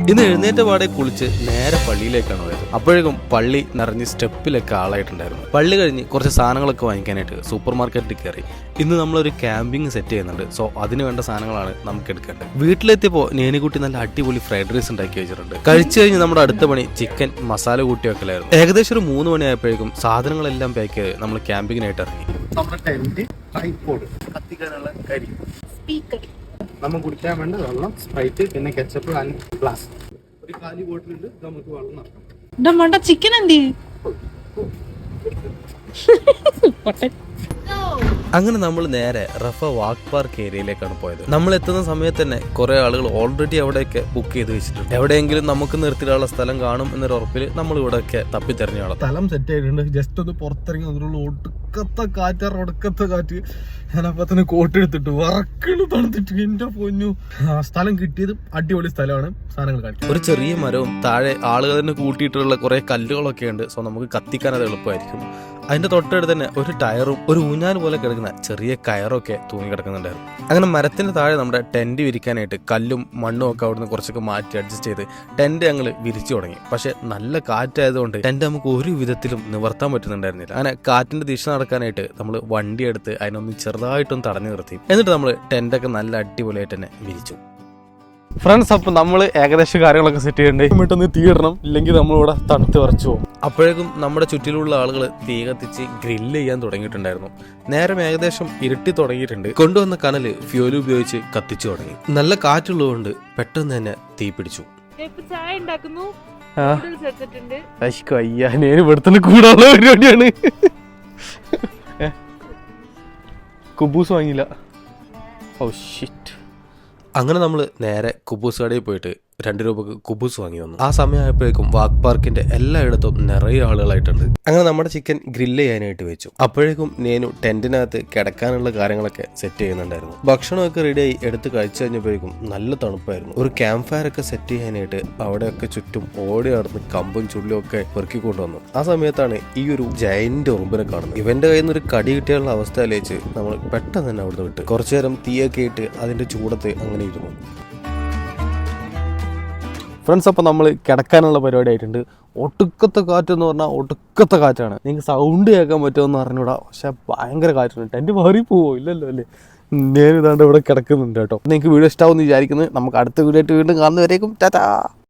ഇന്ന് എഴുന്നേറ്റ പാടെ കുളിച്ച് നേരെ പള്ളിയിലേക്കാണ് പോയത്. അപ്പോഴേക്കും പള്ളി നിറഞ്ഞ് സ്റ്റെപ്പിലൊക്കെ ആളായിട്ടുണ്ടായിരുന്നു. പള്ളി കഴിഞ്ഞ് കുറച്ച് സാധനങ്ങളൊക്കെ വാങ്ങിക്കാനായിട്ട് സൂപ്പർ മാർക്കറ്റിൽ കയറി. ഇന്ന് നമ്മളൊരു ക്യാമ്പിംഗ് സെറ്റ് ചെയ്യുന്നുണ്ട്. സോ അതിന് വേണ്ട സാധനങ്ങളാണ് നമുക്ക് എടുക്കേണ്ടത്. വീട്ടിലെത്തിയപ്പോൾ നേനിക്കുട്ടി നല്ല അടിപൊളി ഫ്രൈഡ് റൈസ് ഉണ്ടാക്കി വെച്ചിട്ടുണ്ട്. കഴിച്ചു കഴിഞ്ഞ് നമ്മുടെ അടുത്ത പണി ചിക്കൻ മസാല കൂട്ടി വെക്കലായിരുന്നു. ഏകദേശം ഒരു 3 മണിയായപ്പോഴേക്കും സാധനങ്ങളെല്ലാം പാക്ക് ചെയ്ത് നമ്മൾ ക്യാമ്പിങ്ങിനായിട്ട് ഇറങ്ങി. നമ്മുടെ ടെന്റ്, ട്രൈപോഡ്, കത്തിക്കാനുള്ള കരി, നമ്മൾ കുടിക്കാൻ വേണ്ട വെള്ളം, സ്പ്രൈറ്റ്, പിന്നെ കെച്ചപ്പ് ആൻഡ് ഗ്ലാസ്. ഒരു കാലി ബോട്ടിലുണ്ട്, നമുക്ക് വെള്ളം നടക്കാം. ചിക്കൻ എന്തി അങ്ങനെ നമ്മൾ നേരെ റഫ വാക്ക് പാർക്ക് ഏരിയയിലേക്കാണ് പോയത്. നമ്മൾ എത്തുന്ന സമയത്ത് തന്നെ കുറെ ആളുകൾ ഓൾറെഡി അവിടെയൊക്കെ ബുക്ക് ചെയ്ത് വെച്ചിട്ടുണ്ട്. എവിടെയെങ്കിലും നമുക്ക് നിർത്തിയിട്ടുള്ള സ്ഥലം കാണും എന്നൊരു ഉറപ്പിൽ നമ്മൾ ഇവിടെയൊക്കെ തപ്പിത്തെറിഞ്ഞോളാം. സ്ഥലം സെറ്റ് ആയിട്ടുണ്ട്. ജസ്റ്റ് ഒന്ന് പുറത്തിറങ്ങി അതിനുള്ള ഒടുക്കത്തെ കാറ്റ്, ഒടുക്കത്തെ കാറ്റ്. ഞാനപ്പോ തന്നെ കോട്ട് എടുത്തിട്ട് വറക്കണ് തണുത്തിട്ട് എന്റെ പൊന്നു. സ്ഥലം കിട്ടിയതും അടിപൊളി സ്ഥലമാണ്. സാധനങ്ങൾ കാണിക്കും. ഒരു ചെറിയ മരവും താഴെ ആളുകൾ തന്നെ കൂട്ടിയിട്ടുള്ള കുറെ കല്ലുകളൊക്കെ ഉണ്ട്. സോ നമുക്ക് കത്തിക്കാൻ അത് എളുപ്പമായിരിക്കും. അതിന്റെ തൊട്ടടുത്ത് തന്നെ ഒരു ടയറും ഒരു ഊഞ്ഞാൽ പോലെ കിടക്കുന്ന ചെറിയ കയറൊക്കെ തൂങ്ങി കിടക്കുന്നുണ്ടായിരുന്നു. അങ്ങനെ മരത്തിന്റെ താഴെ നമ്മുടെ ടെന്റ് വിരിക്കാനായിട്ട് കല്ലും മണ്ണും ഒക്കെ അവിടുന്ന് കുറച്ചൊക്കെ മാറ്റി അഡ്ജസ്റ്റ് ചെയ്ത് ടെന്റ് ഞങ്ങൾ വിരിച്ചു തുടങ്ങി. പക്ഷെ നല്ല കാറ്റായതുകൊണ്ട് ടെന്റ് നമുക്ക് ഒരു വിധത്തിലും നിവർത്താൻ പറ്റുന്നുണ്ടായിരുന്നില്ല. അങ്ങനെ കാറ്റിന്റെ ദിശ നടക്കാനായിട്ട് നമ്മൾ വണ്ടി എടുത്ത് അതിനൊന്ന് ചെറുതായിട്ടൊന്ന് തടഞ്ഞു നിർത്തി. എന്നിട്ട് നമ്മൾ ടെന്റൊക്കെ നല്ല അടിപൊളിയായിട്ട് തന്നെ വിരിച്ചു. ഫ്രണ്ട്സ്, അപ്പം നമ്മൾ ഏകദേശം കാര്യങ്ങളൊക്കെ സെറ്റ് ചെയ്യണ്ടേ, വീട്ടൊന്ന് തീയിടണം, ഇല്ലെങ്കിൽ നമ്മളിവിടെ തണുത്ത് വിറച്ചു പോകും. അപ്പോഴേക്കും നമ്മുടെ ചുറ്റിലുള്ള ആളുകൾ തീ കത്തിച്ച് ഗ്രില്ല് ചെയ്യാൻ തുടങ്ങിയിട്ടുണ്ടായിരുന്നു. നേരം ഏകദേശം ഇരുട്ടി തുടങ്ങിയിട്ടുണ്ട്. കൊണ്ടുവന്ന കനല് ഫ്യൂൽ ഉപയോഗിച്ച് കത്തിച്ചു തുടങ്ങി. നല്ല കാറ്റുള്ളതുകൊണ്ട് പെട്ടെന്ന് തന്നെ തീ പിടിച്ചു. ഇവിടുത്തെ കൂടാനുള്ള പരിപാടിയാണ്. കുബൂസ് വാങ്ങിയില്ല. Oh shit. അങ്ങനെ നമ്മൾ നേരെ കുബൂസ് കടയിൽ പോയിട്ട് 2 രൂപക്ക് കുബൂസ് വാങ്ങി വന്നു. ആ സമയമായപ്പോഴേക്കും വാക്ക് പാർക്കിന്റെ എല്ലായിടത്തും നിറയെ ആളുകളായിട്ടുണ്ട്. അങ്ങനെ നമ്മുടെ ചിക്കൻ ഗ്രില്ല് ചെയ്യാനായിട്ട് വെച്ചു. അപ്പോഴേക്കും നേനു ടെന്റിനകത്ത് കിടക്കാനുള്ള കാര്യങ്ങളൊക്കെ സെറ്റ് ചെയ്യുന്നുണ്ടായിരുന്നു. ഭക്ഷണമൊക്കെ റെഡിയായി എടുത്ത് കഴിച്ചു കഴിഞ്ഞപ്പോഴേക്കും നല്ല തണുപ്പായിരുന്നു. ഒരു ക്യാമ്പ് ഫയർ ഒക്കെ സെറ്റ് ചെയ്യാനായിട്ട് അവിടെയൊക്കെ ചുറ്റും ഓടി നടന്ന് കമ്പും ചുള്ളിയും ഒക്കെ പെറുക്കിക്കൊണ്ടുവന്നു. ആ സമയത്താണ് ഈ ഒരു ജയന്റ് ഉറുമ്പിനെ കാണുന്നത്. ഇവന്റെ കയ്യിൽ നിന്ന് ഒരു കടി കിട്ടിയുള്ള അവസ്ഥ ആലോചിച്ച് നമ്മൾ പെട്ടെന്ന് തന്നെ അവിടുന്ന് വിട്ട് കുറച്ചു നേരം തീയൊക്കെ ഇട്ട് അതിന്റെ ചൂടത്ത് അങ്ങനെ ഇരുന്നു. ഫ്രണ്ട്സ്, അപ്പോൾ നമ്മൾ കിടക്കാനുള്ള പരിപാടി ആയിട്ടുണ്ട്. ഒടുക്കത്തെ കാറ്റെന്ന് പറഞ്ഞാൽ ഒടുക്കത്തെ കാറ്റാണ്. നിങ്ങൾക്ക് സൗണ്ട് കേൾക്കാൻ പറ്റുമെന്ന് അറിഞ്ഞൂടാ, പക്ഷെ ഭയങ്കര കാറ്റാണ്. ടെൻറ്റ് മാറി പോവോ ഇല്ലല്ലോ അല്ലേ? ഞാൻ ഇതാണ്ട് ഇവിടെ കിടക്കുന്നുണ്ട് കേട്ടോ. നിങ്ങൾക്ക് വീഡിയോ ഇഷ്ടമാവുമെന്ന് വിചാരിക്കുന്നത്. നമുക്ക് അടുത്ത വീഡിയോ ആയിട്ട് വീണ്ടും കാണുന്നവരേക്കും ടാറ്റാ.